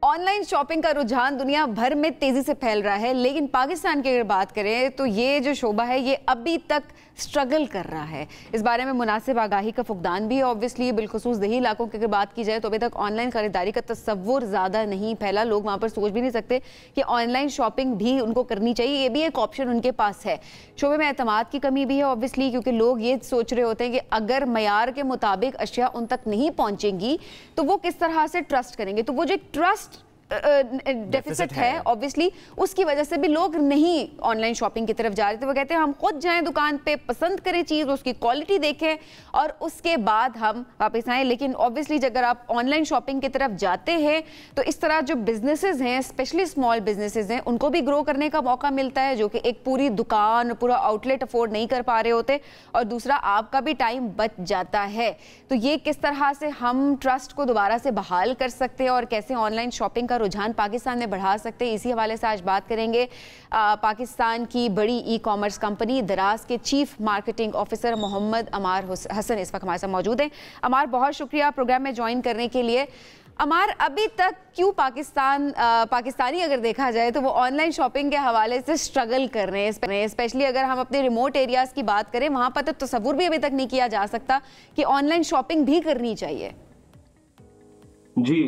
Online shopping का रुझान दुनिया भर में तेजी से फैल रहा है, लेकिन पाकिस्तान की अगर बात करें तो ये जो शोबा है ये अभी तक स्ट्रगल कर रहा है। इस बारे में मुनासिब आगाही का फुकदान भी है। ऑब्वियसली बिलखुसूस दही इलाकों की अगर बात की जाए तो अभी तक ऑनलाइन खरीदारी का तस्वुर ज़्यादा नहीं फैला। लोग वहाँ पर सोच भी नहीं सकते कि ऑनलाइन शॉपिंग भी उनको करनी चाहिए, ये भी एक ऑप्शन उनके पास है। शोबे में एतमाद की कमी भी है ऑब्वियसली, क्योंकि लोग ये सोच रहे होते हैं कि अगर मयार के मुताबिक अशिया उन तक नहीं पहुँचेंगी तो वो किस तरह से ट्रस्ट करेंगे। तो वो जो एक ट्रस्ट डेफिसिट है ऑब्वियसली, उसकी वजह से भी लोग नहीं ऑनलाइन शॉपिंग की तरफ जा रहे थे। वो कहते हैं हम खुद जाएं दुकान पे, पसंद करें चीज़, उसकी क्वालिटी देखें और उसके बाद हम वापस आएं। लेकिन ऑब्वियसली अगर आप ऑनलाइन शॉपिंग की तरफ जाते हैं तो इस तरह जो बिजनेसेस हैं, स्पेशली स्मॉल बिजनेसेस हैं, उनको भी ग्रो करने का मौका मिलता है, जो कि एक पूरी दुकान, पूरा आउटलेट अफोर्ड नहीं कर पा रहे होते। और दूसरा, आपका भी टाइम बच जाता है। तो ये किस तरह से हम ट्रस्ट को दोबारा से बहाल कर सकते हैं और कैसे ऑनलाइन शॉपिंग रुझान पाकिस्तान में बढ़ा सकते हैं, इसी हवाले से आज बात करेंगे। पाकिस्तान की बड़ी ई कॉमर्स कंपनी दराज के चीफ मार्केटिंग ऑफिसर मोहम्मद अमार हसन इस वक्त हमारे साथ मौजूद हैं। अमार, बहुत शुक्रिया प्रोग्राम में ज्वाइन करने के लिए। अमार, अभी तक क्यों पाकिस्तानी अगर देखा जाए तो वो ऑनलाइन शॉपिंग के हवाले से स्ट्रगल कर रहे हैं, स्पेशली अगर हम अपने रिमोट एरियाज की बात करें, वहां पर तो तस्वुर भी अभी तक नहीं किया जा सकता कि ऑनलाइन शॉपिंग भी करनी चाहिए। जी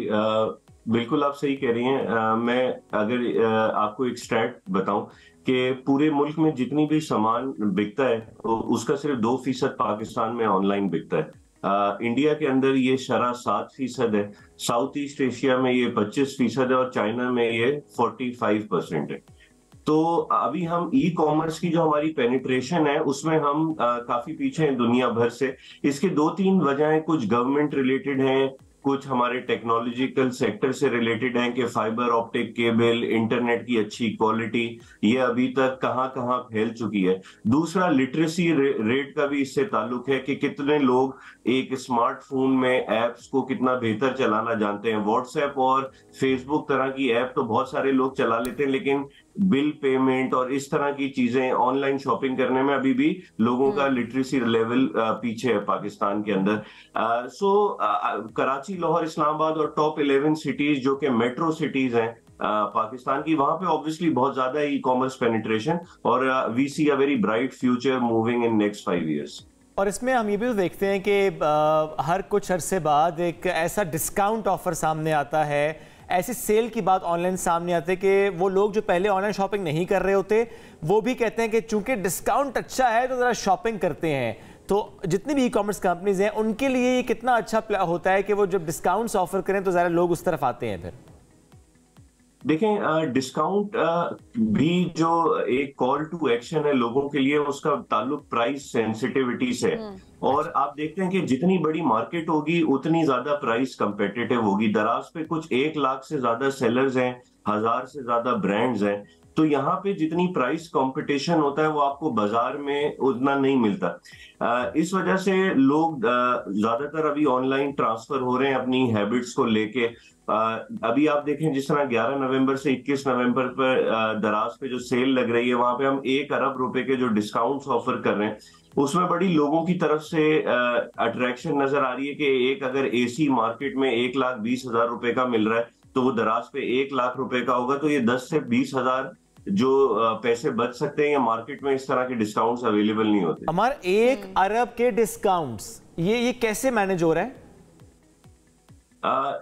बिल्कुल आप सही कह रही हैं। मैं अगर आपको एक स्टैट बताऊं कि पूरे मुल्क में जितनी भी सामान बिकता है उसका सिर्फ 2% पाकिस्तान में ऑनलाइन बिकता है। इंडिया के अंदर ये शरह 7% है, साउथ ईस्ट एशिया में ये 25% है और चाइना में ये 45% है। तो अभी हम ई कॉमर्स की जो हमारी पेनिट्रेशन है उसमें हम काफी पीछे हैं दुनिया भर से। इसके 2-3 वजहें कुछ गवर्नमेंट रिलेटेड हैं, कुछ हमारे टेक्नोलॉजिकल सेक्टर से रिलेटेड हैं कि फाइबर ऑप्टिक केबल, इंटरनेट की अच्छी क्वालिटी ये अभी तक कहां कहां फैल चुकी है। दूसरा, लिटरेसी रेट का भी इससे ताल्लुक है कि कितने लोग एक स्मार्टफोन में एप्स को कितना बेहतर चलाना जानते हैं। व्हाट्सएप और फेसबुक तरह की ऐप तो बहुत सारे लोग चला लेते हैं, लेकिन बिल पेमेंट और इस तरह की चीजें ऑनलाइन शॉपिंग करने में अभी भी लोगों का लिटरेसी लेवल पीछे है पाकिस्तान के अंदर। कराची, लाहौर, इस्लामाबाद और टॉप 11 सिटीज जो कि मेट्रो सिटीज हैं पाकिस्तान की, वहां पे ऑब्वियसली बहुत ज्यादा ई कॉमर्स पेनिट्रेशन और we see a very bright future moving in next 5 years। और इसमें हम ये भी देखते हैं कि हर कुछ अरसे बाद एक ऐसा डिस्काउंट ऑफर सामने आता है, ऐसी सेल की बात ऑनलाइन सामने आती है कि वो लोग जो पहले ऑनलाइन शॉपिंग नहीं कर रहे होते वो भी कहते हैं कि चूंकि डिस्काउंट अच्छा है तो ज़रा शॉपिंग करते हैं। तो जितनी भी ई कॉमर्स कंपनीज हैं उनके लिए ये कितना अच्छा होता है कि वो जब डिस्काउंट्स ऑफर करें तो ज़रा लोग उस तरफ आते हैं। फिर देखें, डिस्काउंट भी जो एक कॉल टू एक्शन है लोगों के लिए, उसका ताल्लुक प्राइस सेंसिटिविटी से। और आप देखते हैं कि जितनी बड़ी मार्केट होगी उतनी ज्यादा प्राइस कंपेटिटिव होगी। दराज पे कुछ 1 लाख से ज्यादा सेलर्स हैं, 1000 से ज्यादा ब्रांड्स हैं। तो यहाँ पे जितनी प्राइस कंपटीशन होता है वो आपको बाजार में उतना नहीं मिलता। इस वजह से लोग ज्यादातर अभी ऑनलाइन ट्रांसफर हो रहे हैं अपनी हैबिट्स को लेके। अभी आप देखें जिस तरह 11 नवंबर से 21 नवंबर पर दराज पे जो सेल लग रही है, वहां पे हम 1 अरब रुपए के जो डिस्काउंट्स ऑफर कर रहे हैं उसमें बड़ी लोगों की तरफ से अट्रैक्शन नजर आ रही है कि एक अगर एसी मार्केट में 1,20,000 रुपए का मिल रहा है तो वो दराज पे 1 लाख रुपए का होगा। तो ये 10 से 20,000 जो पैसे बच सकते हैं, या मार्केट में इस तरह के डिस्काउंट्स अवेलेबल नहीं होते। हमारे 1 अरब के डिस्काउंट्स ये कैसे मैनेज हो रहा है?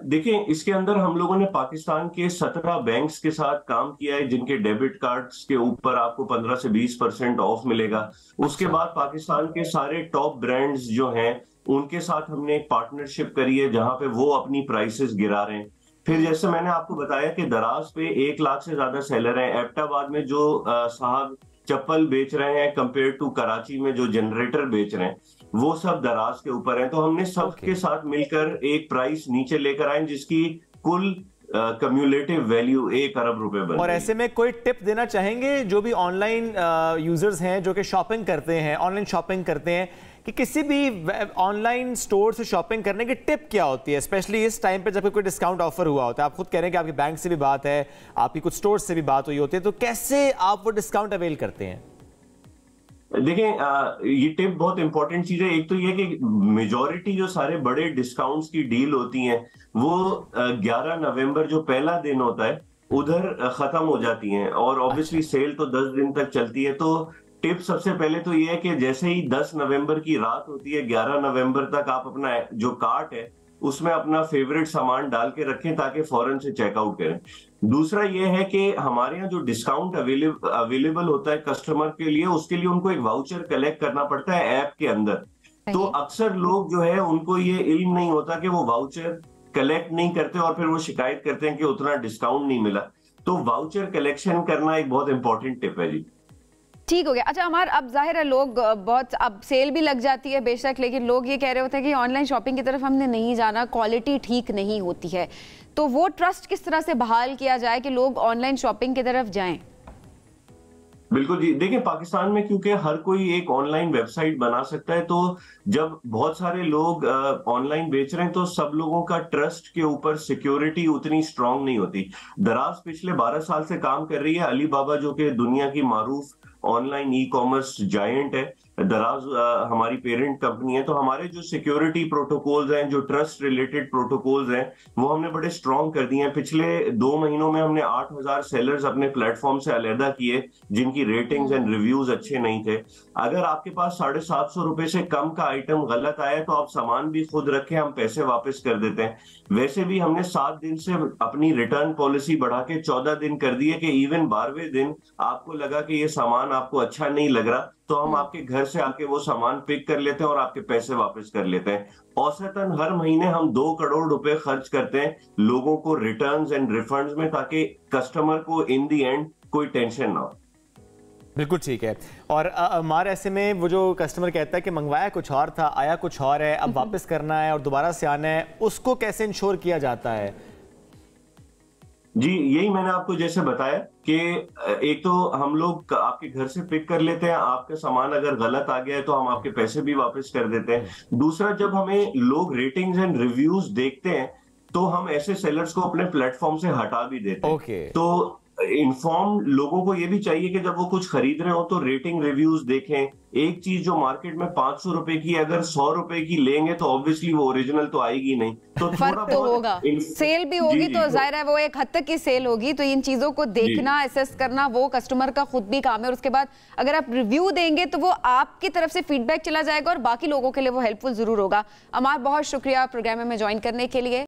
देखिए, इसके अंदर हम लोगों ने पाकिस्तान के 17 बैंक्स के साथ काम किया है जिनके डेबिट कार्ड्स के ऊपर आपको 15 से 20% ऑफ मिलेगा। उसके बाद पाकिस्तान के सारे टॉप ब्रांड्स जो हैं उनके साथ हमने एक पार्टनरशिप करी है जहां पे वो अपनी प्राइसेस गिरा रहे हैं। फिर जैसे मैंने आपको बताया कि दराज पे 1 लाख से ज्यादा सेलर हैं। एबटाबाद में जो साहब चप्पल बेच रहे हैं कंपेयर टू कराची में जो जनरेटर बेच रहे हैं, वो सब दराज के ऊपर है। तो हमने सबके साथ मिलकर एक प्राइस नीचे लेकर आए जिसकी कुल कम्युलेटिव वैल्यू 1 अरब रुपए बन। और ऐसे में कोई टिप देना चाहेंगे जो भी ऑनलाइन यूजर्स हैं जो कि शॉपिंग करते हैं, ऑनलाइन शॉपिंग करते हैं, कि किसी भी ऑनलाइन स्टोर से शॉपिंग करने की टिप क्या होती है, स्पेशली इस टाइम पे जब कोई डिस्काउंट ऑफर हुआ होता है? आप खुद कह रहे हैं कि आपके बैंक से भी बात है, आपकी कुछ स्टोर से भी बात हुई होती है, तो कैसे आप वो डिस्काउंट अवेल करते हैं? देखें, ये टिप बहुत इंपॉर्टेंट चीज है। एक तो ये कि मेजॉरिटी जो सारे बड़े डिस्काउंट्स की डील होती हैं वो 11 नवंबर जो पहला दिन होता है उधर खत्म हो जाती हैं, और ऑब्वियसली सेल तो 10 दिन तक चलती है। तो टिप सबसे पहले तो ये है कि जैसे ही 10 नवंबर की रात होती है, 11 नवंबर तक आप अपना जो कार्ट है उसमें अपना फेवरेट सामान डाल के रखें ताकि फौरन से चेकआउट करें। दूसरा ये है कि हमारे यहाँ जो डिस्काउंट अवेलेबल होता है कस्टमर के लिए, उसके लिए उनको एक वाउचर कलेक्ट करना पड़ता है ऐप के अंदर। तो अक्सर लोग जो है उनको ये इल्म नहीं होता कि वो वाउचर कलेक्ट नहीं करते और फिर वो शिकायत करते हैं कि उतना डिस्काउंट नहीं मिला। तो वाउचर कलेक्शन करना एक बहुत इंपॉर्टेंट टिप है जी। ठीक हो गया। अच्छा हमारे, अब जाहिर है लोग बहुत, अब सेल भी लग जाती है बेशक, लेकिन लोग ये कह रहे होते हैं कि ऑनलाइन शॉपिंग की तरफ हमने नहीं जाना, क्वालिटी ठीक नहीं होती है। तो वो ट्रस्ट किस तरह से बहाल किया जाए कि लोग ऑनलाइन शॉपिंग की तरफ जाएं? बिल्कुल जी, देखिए पाकिस्तान में क्योंकि हर कोई एक ऑनलाइन वेबसाइट बना सकता है, तो जब बहुत सारे लोग ऑनलाइन बेच रहे हैं तो सब लोगों का ट्रस्ट के ऊपर सिक्योरिटी उतनी स्ट्रांग नहीं होती। दराज पिछले 12 साल से काम कर रही है अली बाबा, जो कि दुनिया की मारूफ ऑनलाइन ई कॉमर्स जायंट है। दराज हमारी पेरेंट कंपनी है। तो हमारे जो सिक्योरिटी प्रोटोकॉल्स हैं, जो ट्रस्ट रिलेटेड प्रोटोकॉल्स हैं, वो हमने बड़े स्ट्रांग कर दिए हैं। पिछले 2 महीनों में हमने 8000 सेलर्स अपने प्लेटफॉर्म से अलहदा किए जिनकी रेटिंग्स एंड रिव्यूज अच्छे नहीं थे। अगर आपके पास 750 रुपए से कम का आइटम गलत आया तो आप सामान भी खुद रखें, हम पैसे वापस कर देते हैं। वैसे भी हमने 7 दिन से अपनी रिटर्न पॉलिसी बढ़ा के 14 दिन कर दी है कि इवन 12वें दिन आपको लगा कि ये सामान आपको अच्छा नहीं लग रहा तो हम आपके घर से आके वो सामान पिक कर लेते हैं और आपके पैसे वापस कर लेते हैं। औसतन हर महीने हम 2 करोड़ रुपए खर्च करते हैं लोगों को रिटर्न्स एंड रिफंड्स में, ताकि कस्टमर को इन दी एंड कोई टेंशन ना हो। बिल्कुल ठीक है। और हमारे ऐसे में वो जो कस्टमर कहता है कि मंगवाया कुछ और था, आया कुछ और है, अब वापस करना है और दोबारा से आना है, उसको कैसे इंश्योर किया जाता है? जी, यही मैंने आपको जैसे बताया कि एक तो हम लोग आपके घर से पिक कर लेते हैं, आपका सामान अगर गलत आ गया है तो हम आपके पैसे भी वापस कर देते हैं। दूसरा, जब हमें लोग रेटिंग्स एंड रिव्यूज देखते हैं तो हम ऐसे सेलर्स को अपने प्लेटफॉर्म से हटा भी देते हैं। तो इन्फॉर्म लोगों को ये भी चाहिए कि जब वो कुछ खरीद रहे हो तो रेटिंग रिव्यूज देखें। एक चीज जो मार्केट में 500 रुपए की अगर 100 रुपए की लेंगे तो ऑब्वियसली वो ओरिजिनल तो आएगी नहीं, तो फर्क तो होगा। सेल भी होगी तो जाहिर है वो एक हद तक की सेल होगी। तो इन चीजों को देखना, असेस करना वो कस्टमर का खुद भी काम है। और उसके बाद अगर आप रिव्यू देंगे तो वो आपकी तरफ से फीडबैक चला जाएगा और बाकी लोगों के लिए वो हेल्पफुल जरूर होगा। अमार, बहुत शुक्रिया प्रोग्राम में ज्वाइन करने के लिए।